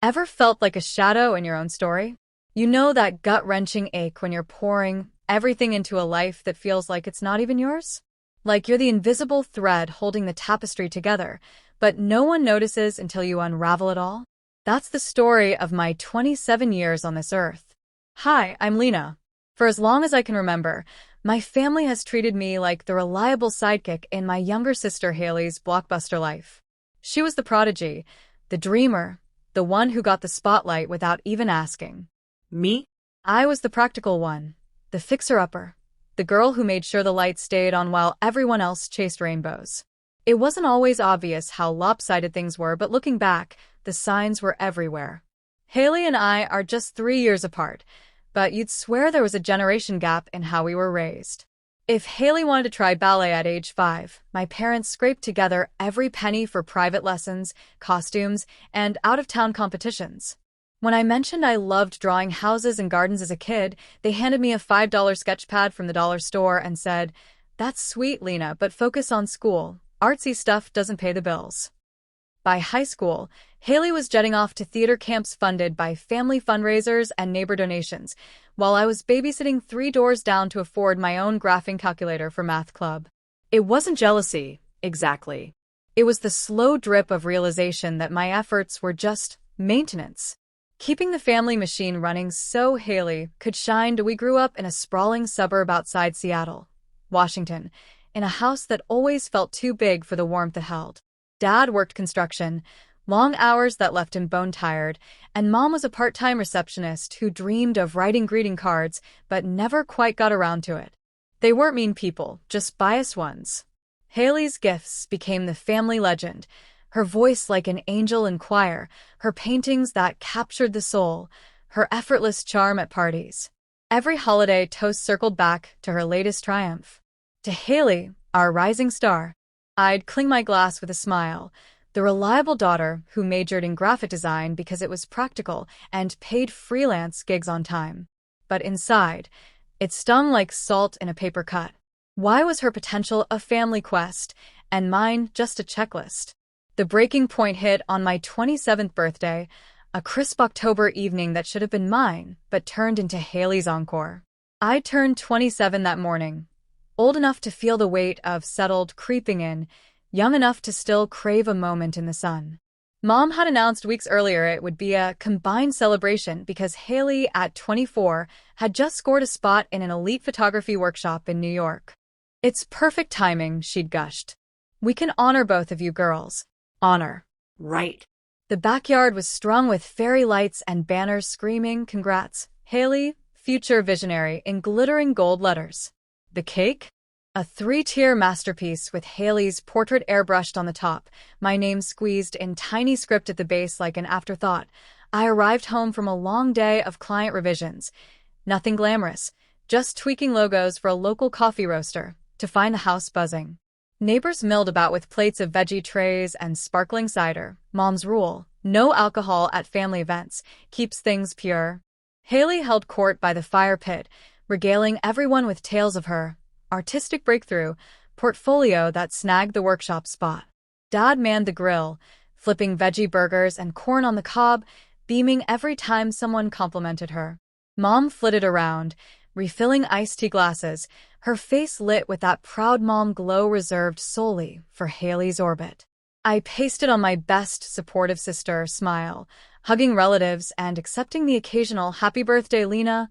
Ever felt like a shadow in your own story? You know that gut-wrenching ache when you're pouring everything into a life that feels like it's not even yours? Like you're the invisible thread holding the tapestry together, but no one notices until you unravel it all? That's the story of my 27 years on this earth. Hi, I'm Lena. For as long as I can remember, my family has treated me like the reliable sidekick in my younger sister Haley's blockbuster life. She was the prodigy, the dreamer, the one who got the spotlight without even asking. Me? I was the practical one, the fixer-upper, the girl who made sure the lights stayed on while everyone else chased rainbows. It wasn't always obvious how lopsided things were, but looking back, the signs were everywhere. Haley and I are just 3 years apart, but you'd swear there was a generation gap in how we were raised. If Haley wanted to try ballet at age 5, my parents scraped together every penny for private lessons, costumes, and out-of-town competitions. When I mentioned I loved drawing houses and gardens as a kid, they handed me a $5 sketch pad from the dollar store and said, "That's sweet, Lena, but focus on school. Artsy stuff doesn't pay the bills." By high school, Haley was jetting off to theater camps funded by family fundraisers and neighbor donations, while I was babysitting 3 doors down to afford my own graphing calculator for math club. It wasn't jealousy, exactly. It was the slow drip of realization that my efforts were just maintenance. Keeping the family machine running so Haley could shine. We grew up in a sprawling suburb outside Seattle, Washington, in a house that always felt too big for the warmth it held. Dad worked construction, long hours that left him bone-tired, and Mom was a part-time receptionist who dreamed of writing greeting cards but never quite got around to it. They weren't mean people, just biased ones. Haley's gifts became the family legend, her voice like an angel in choir, her paintings that captured the soul, her effortless charm at parties. Every holiday toast circled back to her latest triumph. To Haley, our rising star, I'd cling my glass with a smile, the reliable daughter who majored in graphic design because it was practical and paid freelance gigs on time. But inside, it stung like salt in a paper cut. Why was her potential a family quest, and mine just a checklist? The breaking point hit on my 27th birthday, a crisp October evening that should have been mine, but turned into Haley's encore. I turned 27 that morning, old enough to feel the weight of settled creeping in, young enough to still crave a moment in the sun. Mom had announced weeks earlier it would be a combined celebration because Haley, at 24, had just scored a spot in an elite photography workshop in New York. "It's perfect timing," she'd gushed. "We can honor both of you girls." Honor. Right. The backyard was strung with fairy lights and banners screaming, "Congrats, Haley, future visionary," in glittering gold letters. The cake? A 3-tier masterpiece with Haley's portrait airbrushed on the top, my name squeezed in tiny script at the base like an afterthought. I arrived home from a long day of client revisions. Nothing glamorous, just tweaking logos for a local coffee roaster, to find the house buzzing. Neighbors milled about with plates of veggie trays and sparkling cider. Mom's rule, no alcohol at family events, keeps things pure. Haley held court by the fire pit, regaling everyone with tales of her artistic breakthrough, portfolio that snagged the workshop spot. Dad manned the grill, flipping veggie burgers and corn on the cob, beaming every time someone complimented her. Mom flitted around, refilling iced tea glasses, her face lit with that proud mom glow reserved solely for Haley's orbit. I pasted on my best supportive sister smile, hugging relatives and accepting the occasional "Happy birthday, Lena."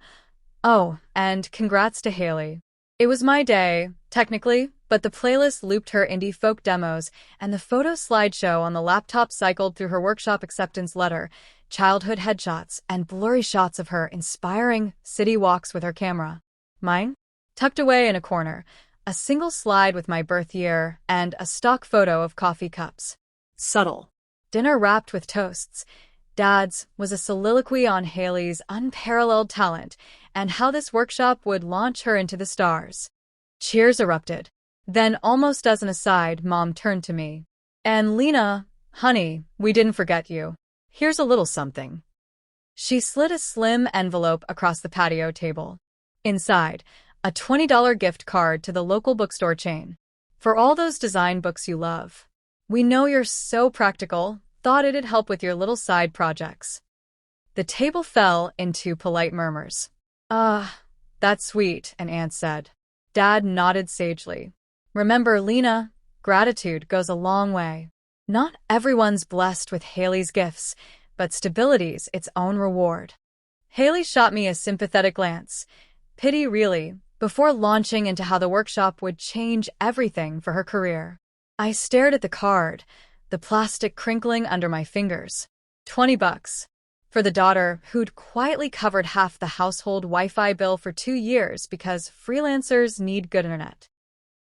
Oh, and congrats to Haley. It was my day, technically, but the playlist looped her indie folk demos, and the photo slideshow on the laptop cycled through her workshop acceptance letter, childhood headshots, and blurry shots of her inspiring city walks with her camera. Mine? Tucked away in a corner, a single slide with my birth year, and a stock photo of coffee cups. Subtle. Dinner wrapped with toasts. Dad's was a soliloquy on Haley's unparalleled talent and how this workshop would launch her into the stars. Cheers erupted. Then, almost as an aside, Mom turned to me. "And Lena, honey, we didn't forget you. Here's a little something." She slid a slim envelope across the patio table. Inside, a $20 gift card to the local bookstore chain. "For all those design books you love. We know you're so practical, Thought it'd help with your little side projects. The table fell into polite murmurs. Ah, that's sweet, an aunt said. Dad nodded sagely. Remember, Lena, gratitude goes a long way. Not everyone's blessed with Haley's gifts, but stability's its own reward. Haley shot me a sympathetic glance. Pity, really, before launching into how the workshop would change everything for her career. I stared at the card, the plastic crinkling under my fingers. $20. For the daughter who'd quietly covered half the household Wi-Fi bill for 2 years because freelancers need good internet.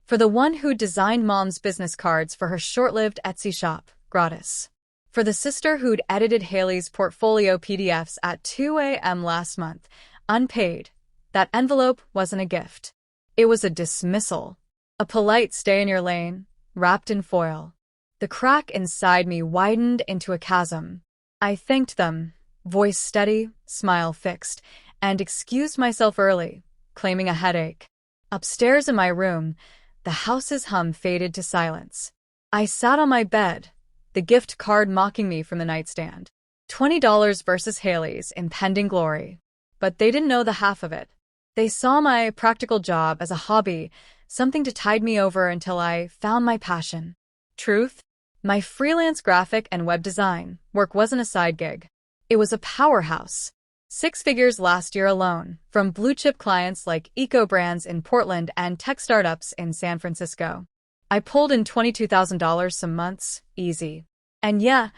For the one who'd designed mom's business cards for her short-lived Etsy shop, gratis. For the sister who'd edited Haley's portfolio PDFs at 2 a.m. last month, unpaid. That envelope wasn't a gift. It was a dismissal. A polite stay in your lane, wrapped in foil. The crack inside me widened into a chasm. I thanked them, voice steady, smile fixed, and excused myself early, claiming a headache. Upstairs in my room, the house's hum faded to silence. I sat on my bed, the gift card mocking me from the nightstand. $20 versus Haley's impending glory. But they didn't know the half of it. They saw my practical job as a hobby, something to tide me over until I found my passion. Truth? My freelance graphic and web design work wasn't a side gig. It was a powerhouse. 6 figures last year alone, from blue-chip clients like eco-brands in Portland and tech startups in San Francisco. I pulled in $22,000 some months, easy. And yeah,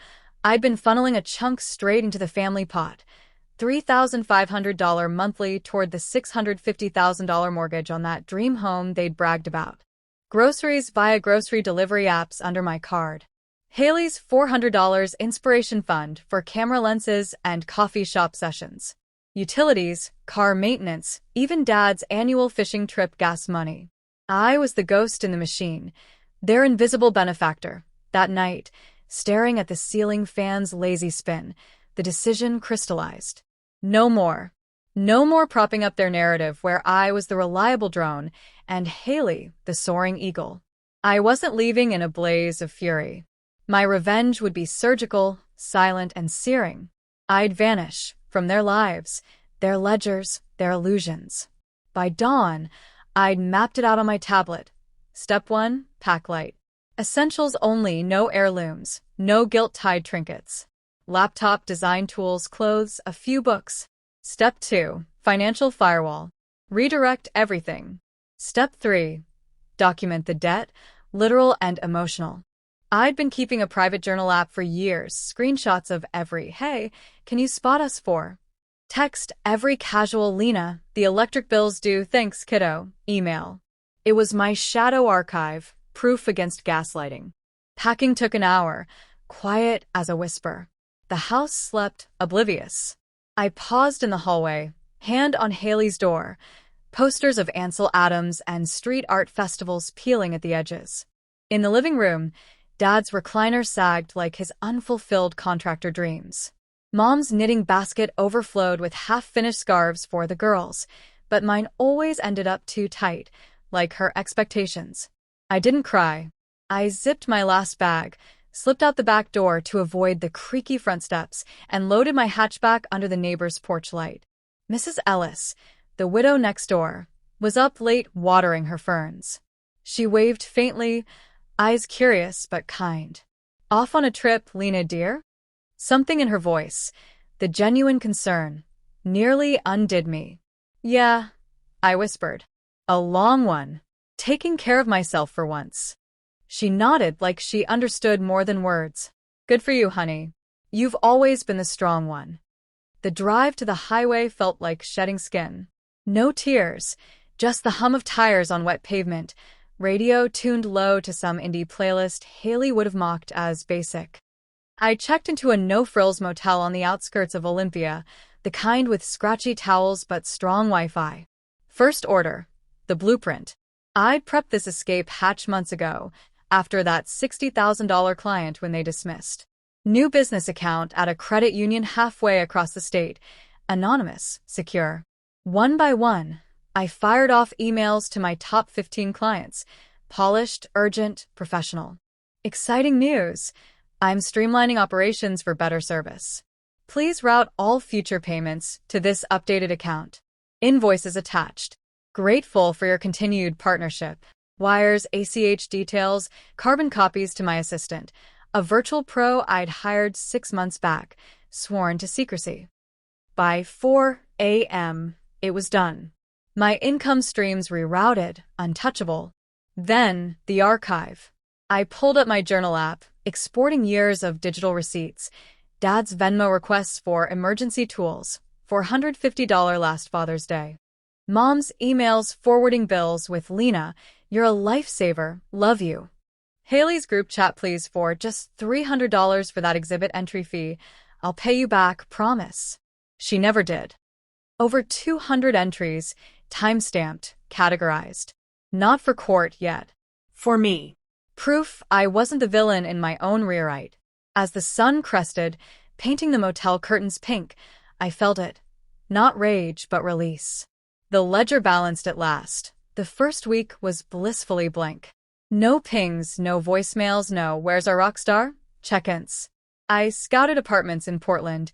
I'd been funneling a chunk straight into the family pot. $3,500 monthly toward the $650,000 mortgage on that dream home they'd bragged about. Groceries via grocery delivery apps under my card. Haley's $400 inspiration fund for camera lenses and coffee shop sessions. Utilities, car maintenance, even Dad's annual fishing trip gas money. I was the ghost in the machine, their invisible benefactor. That night, staring at the ceiling fan's lazy spin, the decision crystallized. No more. No more propping up their narrative where I was the reliable drone and Haley the soaring eagle. I wasn't leaving in a blaze of fury. My revenge would be surgical, silent, and searing. I'd vanish from their lives, their ledgers, their illusions. By dawn, I'd mapped it out on my tablet. Step 1, pack light. Essentials only, no heirlooms, no guilt-tied trinkets. Laptop, design tools, clothes, a few books. Step 2, financial firewall. Redirect everything. Step 3, document the debt, literal and emotional. I'd been keeping a private journal app for years, screenshots of every, "Hey, can you spot us for?" Text, every casual, "Lena, the electric bill's due, thanks kiddo," email. It was my shadow archive, proof against gaslighting. Packing took an hour, quiet as a whisper. The house slept, oblivious. I paused in the hallway, hand on Haley's door, posters of Ansel Adams and street art festivals peeling at the edges. In the living room, Dad's recliner sagged like his unfulfilled contractor dreams. Mom's knitting basket overflowed with half-finished scarves for the girls, but mine always ended up too tight, like her expectations. I didn't cry. I zipped my last bag, slipped out the back door to avoid the creaky front steps, and loaded my hatchback under the neighbor's porch light. Mrs. Ellis, the widow next door, was up late watering her ferns. She waved faintly, eyes curious but kind. "Off on a trip, Lena dear?" Something in her voice, the genuine concern, nearly undid me. "Yeah," I whispered. "A long one. Taking care of myself for once." She nodded like she understood more than words. "Good for you, honey. You've always been the strong one." The drive to the highway felt like shedding skin. No tears, just the hum of tires on wet pavement, radio tuned low to some indie playlist Haley would have mocked as basic. I checked into a no-frills motel on the outskirts of Olympia, the kind with scratchy towels but strong Wi-Fi. First order, the blueprint. I'd prepped this escape hatch months ago, after that $60,000 client when they dismissed. New business account at a credit union halfway across the state. Anonymous, secure. One by one, I fired off emails to my top 15 clients. Polished, urgent, professional. Exciting news. I'm streamlining operations for better service. Please route all future payments to this updated account. Invoices attached. Grateful for your continued partnership. Wires, ACH details, carbon copies to my assistant. A virtual pro I'd hired 6 months back, sworn to secrecy. By 4 a.m., it was done. My income streams rerouted, untouchable. Then, the archive. I pulled up my journal app, exporting years of digital receipts. Dad's Venmo requests for emergency tools, $450 last Father's Day. Mom's emails forwarding bills with Lena, you're a lifesaver, love you. Haley's group chat please for just $300 for that exhibit entry fee. I'll pay you back, promise. She never did. Over 200 entries, time-stamped, categorized. Not for court yet. For me. Proof I wasn't the villain in my own rewrite. As the sun crested, painting the motel curtains pink, I felt it. Not rage, but release. The ledger balanced at last. The first week was blissfully blank. No pings, no voicemails, no "Where's our rock star?" check-ins. I scouted apartments in Portland.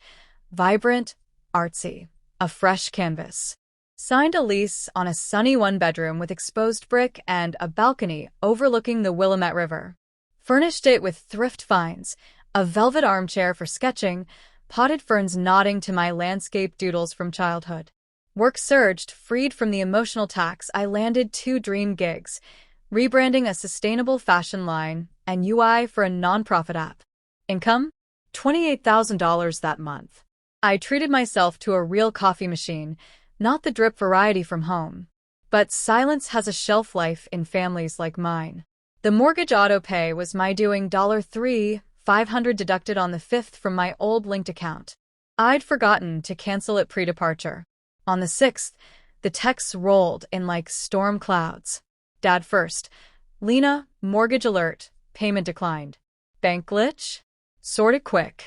Vibrant, artsy, a fresh canvas. Signed a lease on a sunny one-bedroom with exposed brick and a balcony overlooking the Willamette River. Furnished it with thrift finds, a velvet armchair for sketching, potted ferns nodding to my landscape doodles from childhood. Work surged, freed from the emotional tax. I landed 2 dream gigs, rebranding a sustainable fashion line and UI for a nonprofit app. Income? $28,000 that month. I treated myself to a real coffee machine, not the drip variety from home. But silence has a shelf life in families like mine. The mortgage auto pay was my doing. $3, $500 deducted on the 5th from my old linked account. I'd forgotten to cancel it pre-departure. On the 6th, the texts rolled in like storm clouds. Dad first. Lena, mortgage alert, payment declined. Bank glitch? Sorted quick.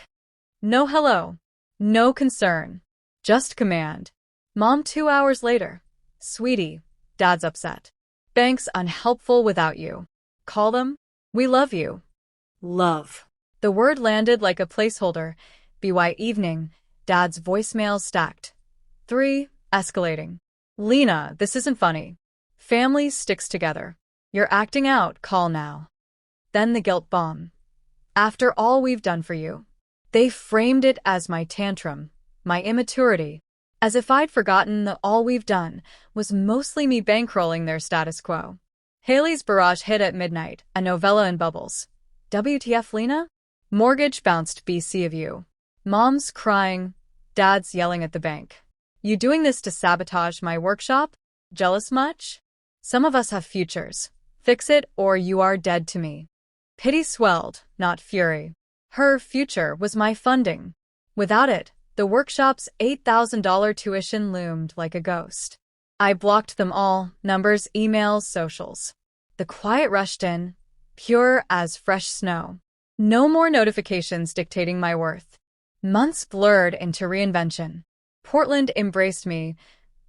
No hello. No concern. Just command. Mom 2 hours later. Sweetie, Dad's upset. Bank's unhelpful without you. Call them. We love you. Love. The word landed like a placeholder. BY evening. Dad's voicemail stacked. 3, escalating. Lena, this isn't funny. Family sticks together. You're acting out, call now. Then the guilt bomb. After all we've done for you. They framed it as my tantrum, my immaturity, as if I'd forgotten that all we've done was mostly me bankrolling their status quo. Haley's barrage hit at midnight, a novella in bubbles. WTF, Lena? Mortgage bounced BC of you. Mom's crying. Dad's yelling at the bank. You doing this to sabotage my workshop? Jealous much? Some of us have futures. Fix it or you are dead to me. Pity swelled, not fury. Her future was my funding. Without it, the workshop's $8,000 tuition loomed like a ghost. I blocked them all, numbers, emails, socials. The quiet rushed in, pure as fresh snow. No more notifications dictating my worth. Months blurred into reinvention. Portland embraced me.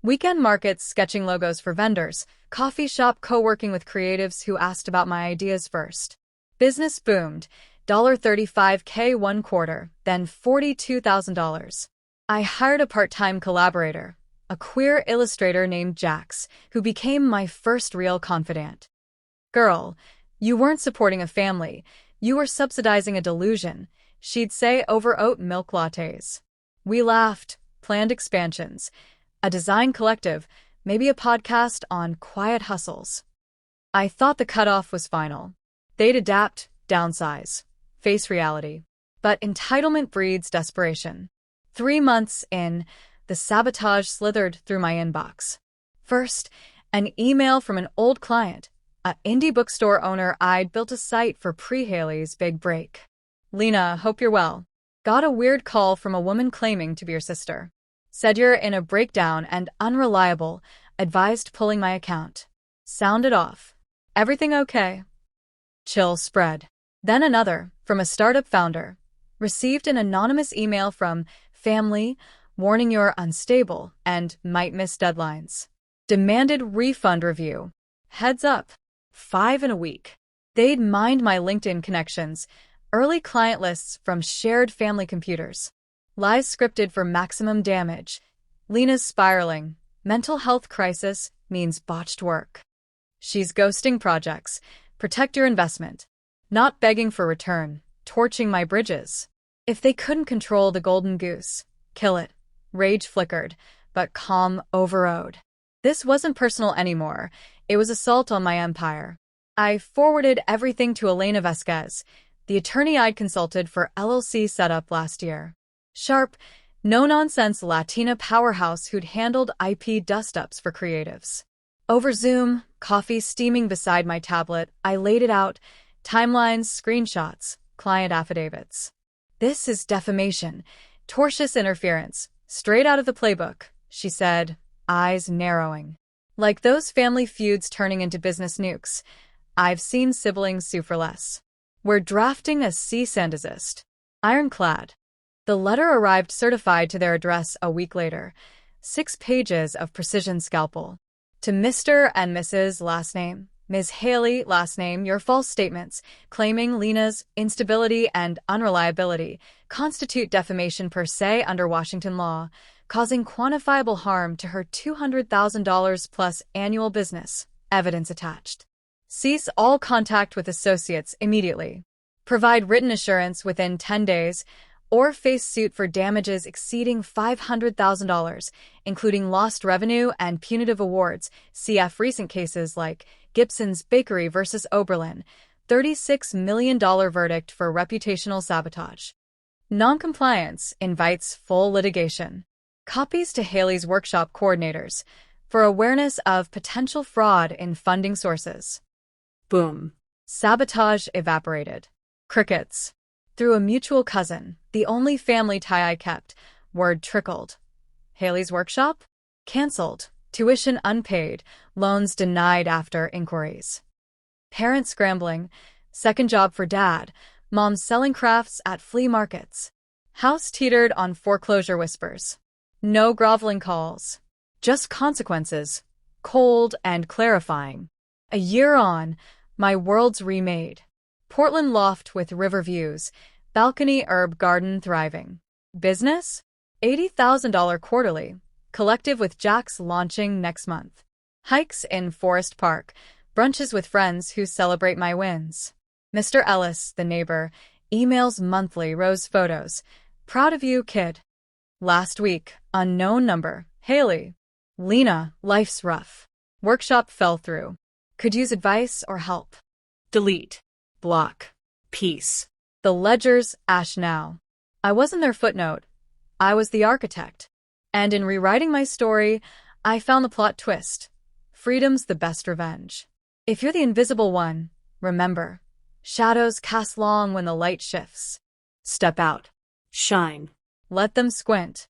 Weekend markets sketching logos for vendors, coffee shop co-working with creatives who asked about my ideas first. Business boomed. $35K one quarter, then $42,000. I hired a part-time collaborator, a queer illustrator named Jax, who became my first real confidant. Girl, you weren't supporting a family, you were subsidizing a delusion, she'd say over oat milk lattes. We laughed, planned expansions, a design collective, maybe a podcast on quiet hustles. I thought the cutoff was final. They'd adapt, downsize, face reality. But entitlement breeds desperation. 3 months in, the sabotage slithered through my inbox. First, an email from an old client, a indie bookstore owner I'd built a site for pre-Haley's big break. Lena, hope you're well. Got a weird call from a woman claiming to be your sister. Said you're in a breakdown and unreliable, advised pulling my account. Sounded off. Everything okay? Chill spread. Then another, from a startup founder. Received an anonymous email from family, warning you're unstable and might miss deadlines. Demanded refund review. Heads up. 5 in a week. They'd mined my LinkedIn connections, Early client lists from shared family computers. Lies scripted for maximum damage. Lena's spiraling. Mental health crisis means botched work. She's ghosting projects. Protect your investment. Not begging for return. Torching my bridges. If they couldn't control the golden goose, kill it. Rage flickered, but calm overrode. This wasn't personal anymore. It was assault on my empire. I forwarded everything to Elena Vasquez, the attorney I'd consulted for LLC setup last year. Sharp, no-nonsense Latina powerhouse who'd handled IP dust-ups for creatives. Over Zoom, coffee steaming beside my tablet, I laid it out, timelines, screenshots, client affidavits. This is defamation, tortious interference, straight out of the playbook, she said, eyes narrowing. Like those family feuds turning into business nukes, I've seen siblings sue for less. We're drafting a cease and desist. Ironclad. The letter arrived certified to their address a week later. 6 pages of precision scalpel. To Mr. and Mrs. last name, Ms. Haley last name, your false statements claiming Lena's instability and unreliability constitute defamation per se under Washington law, causing quantifiable harm to her $200,000 plus annual business. Evidence attached. Cease all contact with associates immediately. Provide written assurance within 10 days, or face suit for damages exceeding $500,000, including lost revenue and punitive awards. CF recent cases like Gibson's Bakery versus Oberlin, $36 million verdict for reputational sabotage. Noncompliance invites full litigation. Copies to Haley's workshop coordinators for awareness of potential fraud in funding sources. Boom. Sabotage evaporated. Crickets. Through a mutual cousin, the only family tie I kept, word trickled. Haley's workshop? Cancelled. Tuition unpaid. Loans denied after inquiries. Parents scrambling. Second job for dad. Mom selling crafts at flea markets. House teetered on foreclosure whispers. No groveling calls. Just consequences. Cold and clarifying. A year on, my world's remade. Portland loft with river views. Balcony herb garden thriving. Business? $80,000 quarterly. Collective with Jax launching next month. Hikes in Forest Park. Brunches with friends who celebrate my wins. Mr. Ellis, the neighbor, emails monthly rose photos. Proud of you, kid. Last week, unknown number. Haley. Lena, life's rough. Workshop fell through. Could use advice or help. Delete. Block. Peace. The ledgers ash now. I wasn't their footnote. I was the architect. And in rewriting my story, I found the plot twist. Freedom's the best revenge. If you're the invisible one, remember, shadows cast long when the light shifts. Step out. Shine. Let them squint.